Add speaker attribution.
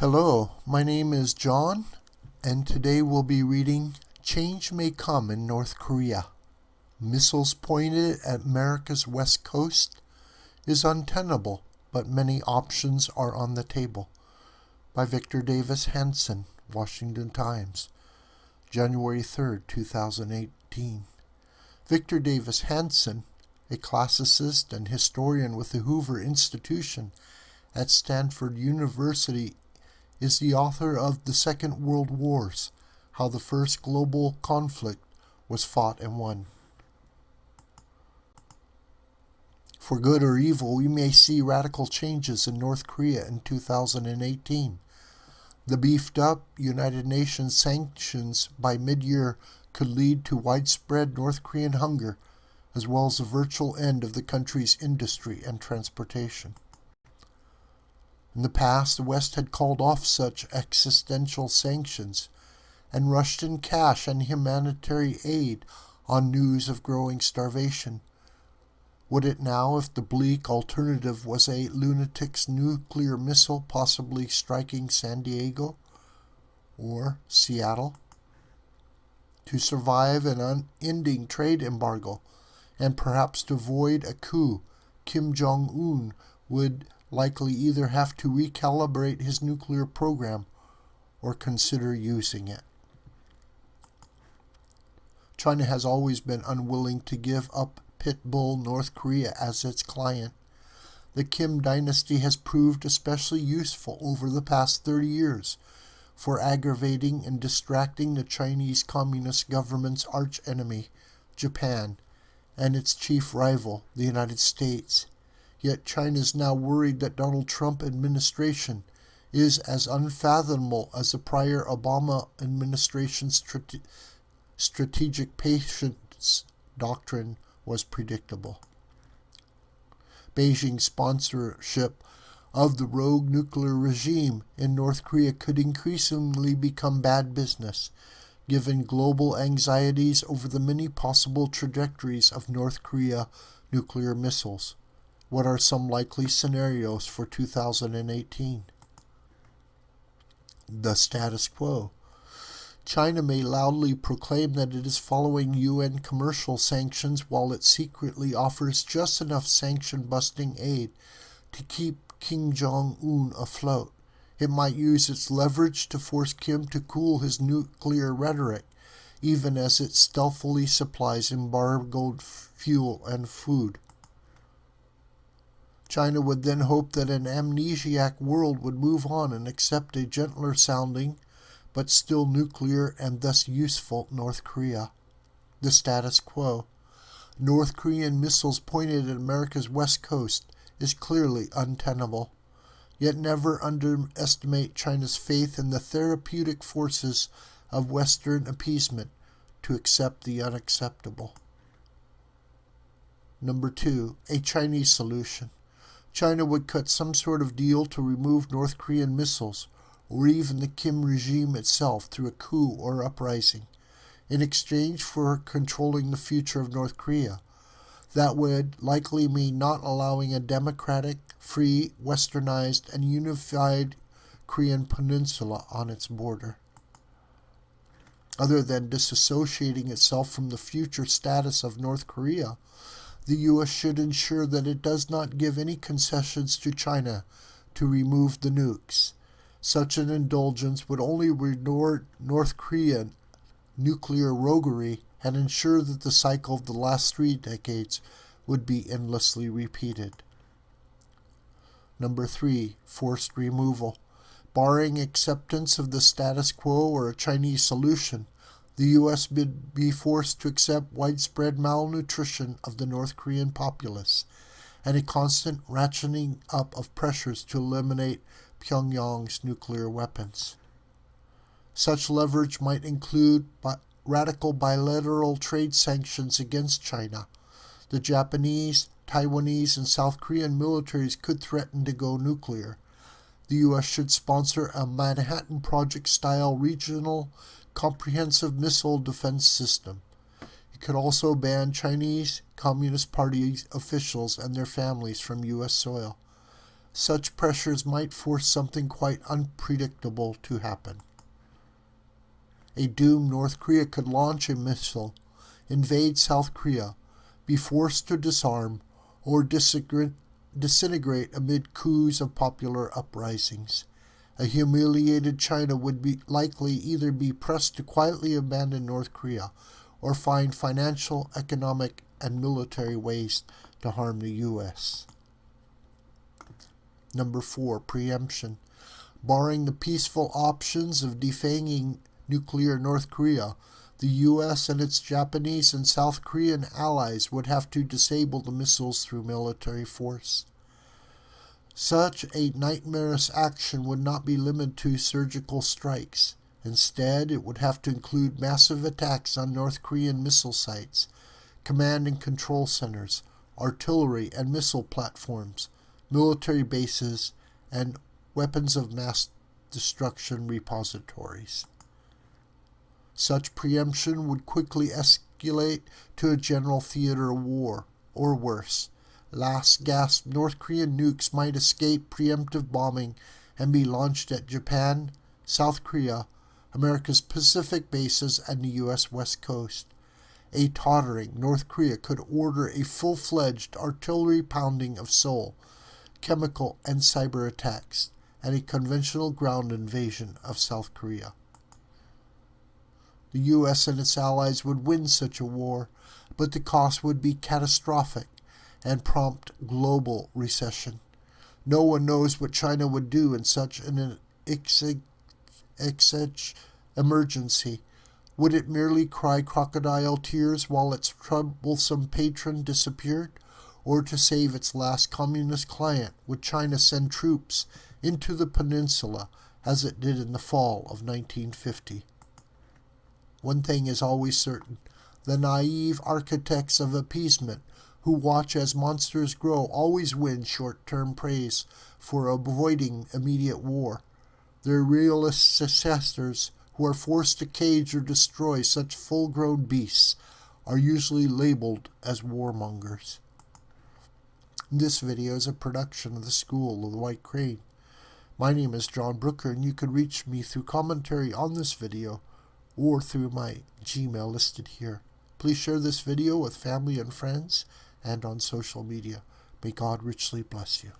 Speaker 1: Hello, my name is John, and today we'll be reading Change May Come in North Korea. Missiles pointed at America's west coast is untenable, but many options are on the table. By Victor Davis Hanson, Washington Times, January 3rd, 2018. Victor Davis Hanson, a classicist and historian with the Hoover Institution at Stanford University, is the author of The Second World Wars, How the First Global Conflict Was Fought and Won. For good or evil, we may see radical changes in North Korea in 2018. The beefed-up United Nations sanctions by midyear could lead to widespread North Korean hunger, as well as a virtual end of the country's industry and transportation. In the past, the West had called off such existential sanctions and rushed in cash and humanitarian aid on news of growing starvation. Would it now if the bleak alternative was a lunatic's nuclear missile possibly striking San Diego or Seattle? To survive an unending trade embargo and perhaps to avoid a coup, Kim Jong-un would likely either have to recalibrate his nuclear program or consider using it. China has always been unwilling to give up pit bull North Korea as its client. The Kim dynasty has proved especially useful over the past 30 years for aggravating and distracting the Chinese Communist government's archenemy, Japan, and its chief rival, the United States. Yet China is now worried that Donald Trump administration is as unfathomable as the prior Obama administration's strategic patience doctrine was predictable. Beijing's sponsorship of the rogue nuclear regime in North Korea could increasingly become bad business, given global anxieties over the many possible trajectories of North Korea nuclear missiles. What are some likely scenarios for 2018? The status quo. China may loudly proclaim that it is following UN commercial sanctions while it secretly offers just enough sanction-busting aid to keep Kim Jong-un afloat. It might use its leverage to force Kim to cool his nuclear rhetoric, even as it stealthily supplies embargoed fuel and food. China would then hope that an amnesiac world would move on and accept a gentler sounding, but still nuclear and thus useful North Korea. The status quo. North Korean missiles pointed at America's west coast is clearly untenable. Yet never underestimate China's faith in the therapeutic forces of Western appeasement to accept the unacceptable. Number 2. A Chinese solution. China would cut some sort of deal to remove North Korean missiles, or even the Kim regime itself through a coup or uprising, in exchange for controlling the future of North Korea. That would likely mean not allowing a democratic, free, westernized, and unified Korean peninsula on its border. Other than disassociating itself from the future status of North Korea, the U.S. should ensure that it does not give any concessions to China to remove the nukes. Such an indulgence would only reward North Korean nuclear roguery and ensure that the cycle of the last 3 decades would be endlessly repeated. Number 3. Forced removal. Barring acceptance of the status quo or a Chinese solution, the U.S. would be forced to accept widespread malnutrition of the North Korean populace and a constant ratcheting up of pressures to eliminate Pyongyang's nuclear weapons. Such leverage might include radical bilateral trade sanctions against China. The Japanese, Taiwanese, and South Korean militaries could threaten to go nuclear. The U.S. should sponsor a Manhattan Project-style regional comprehensive missile defense system. It could also ban Chinese Communist Party officials and their families from U.S. soil. such pressures might force something quite unpredictable to happen. A doomed North Korea could launch a missile, invade South Korea, be forced to disarm, or disintegrate amid coups of popular uprisings. A humiliated China would likely either be pressed to quietly abandon North Korea or find financial, economic, and military ways to harm the U.S. Number 4. Preemption. Barring the peaceful options of defanging nuclear North Korea, the U.S. and its Japanese and South Korean allies would have to disable the missiles through military force. Such a nightmarish action would not be limited to surgical strikes. Instead, it would have to include massive attacks on North Korean missile sites, command and control centers, artillery and missile platforms, military bases, and weapons of mass destruction repositories. Such preemption would quickly escalate to a general theater of war, or worse. Last gasp North Korean nukes might escape preemptive bombing and be launched at Japan, South Korea, America's Pacific bases, and the U.S. West Coast. A tottering North Korea could order a full-fledged artillery pounding of Seoul, chemical and cyber attacks, and a conventional ground invasion of South Korea. The U.S. and its allies would win such a war, but the cost would be catastrophic and prompt global recession. No one knows what China would do in such an emergency. Would it merely cry crocodile tears while its troublesome patron disappeared? Or to save its last communist client, would China send troops into the peninsula as it did in the fall of 1950? One thing is always certain. The naive architects of appeasement who watch as monsters grow always win short-term praise for avoiding immediate war. Their realist successors, who are forced to cage or destroy such full-grown beasts, are usually labeled as warmongers. This video is a production of the School of the White Crane. My name is John Brooker, and you can reach me through commentary on this video or through my Gmail listed here. Please share this video with family and friends and on social media. May God richly bless you.